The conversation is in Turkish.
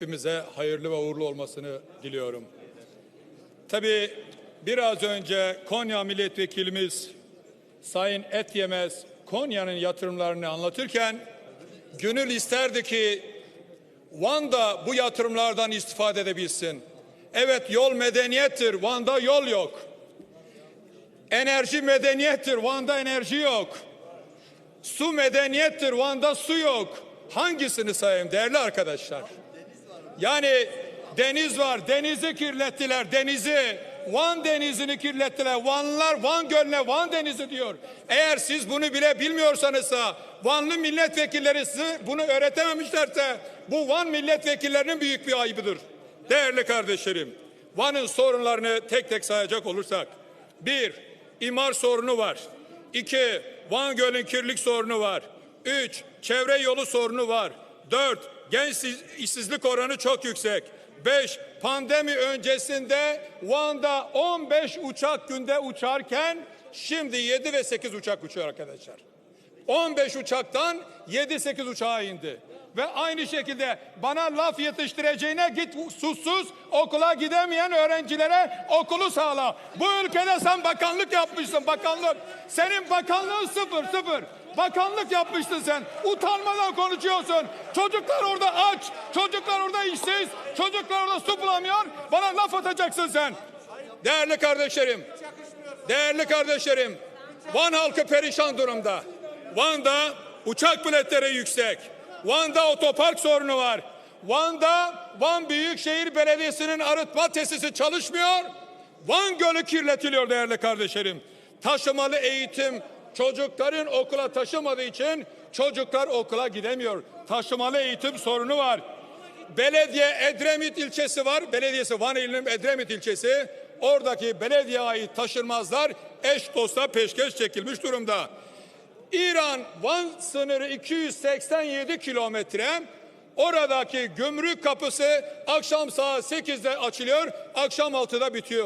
Hepimize hayırlı ve uğurlu olmasını diliyorum. Tabii biraz önce Konya Milletvekilimiz Sayın Etyemez Konya'nın yatırımlarını anlatırken gönül isterdi ki Van'da bu yatırımlardan istifade edebilsin. Evet, yol medeniyettir, Van'da yol yok. Enerji medeniyettir, Van'da enerji yok. Su medeniyettir, Van'da su yok. Hangisini sayayım değerli arkadaşlar? Yani deniz var, denizi kirlettiler, denizi. Van denizini kirlettiler. Vanlılar Van Gölü'ne Van Denizi diyor. Eğer siz bunu bile bilmiyorsanız, Vanlı milletvekilleri size bunu öğretememişlerse bu Van milletvekillerinin büyük bir ayıbıdır. Değerli kardeşlerim, Van'ın sorunlarını tek tek sayacak olursak: 1. İmar sorunu var. 2. Van Gölü'nün kirlilik sorunu var. 3. Çevre yolu sorunu var. 4. Genç işsizlik oranı çok yüksek. 5. Pandemi öncesinde Van'da 15 uçak günde uçarken şimdi 7 ve 8 uçak uçuyor arkadaşlar. 15 uçaktan 7-8 uçağa indi. Ve aynı şekilde bana laf yetiştireceğine git susuz okula gidemeyen öğrencilere okulu sağla. Bu ülkede sen bakanlık yapmışsın, bakanlık. Senin bakanlığın sıfır. Bakanlık yapmışsın sen. Utanmadan konuşuyorsun. Çocuklar orada aç, çocuklar orada işsiz, çocuklar orada su bulamıyor. Bana laf atacaksın sen. Değerli kardeşlerim, Van halkı perişan durumda. Van'da uçak biletleri yüksek. Van'da otopark sorunu var. Van Büyükşehir Belediyesi'nin arıtma tesisi çalışmıyor. Van Gölü kirletiliyor değerli kardeşlerim. Taşımalı eğitim, çocukların okula taşımadığı için çocuklar okula gidemiyor. Taşımalı eğitim sorunu var. Belediye Edremit ilçesi var. Belediyesi Van ilinin Edremit ilçesi. Oradaki belediyeye ait taşınmazlar eş dosta peşkeş çekilmiş durumda. İran-Van sınırı 287 kilometre. Oradaki gümrük kapısı akşam saat 8'de açılıyor, akşam 6'da bitiyor.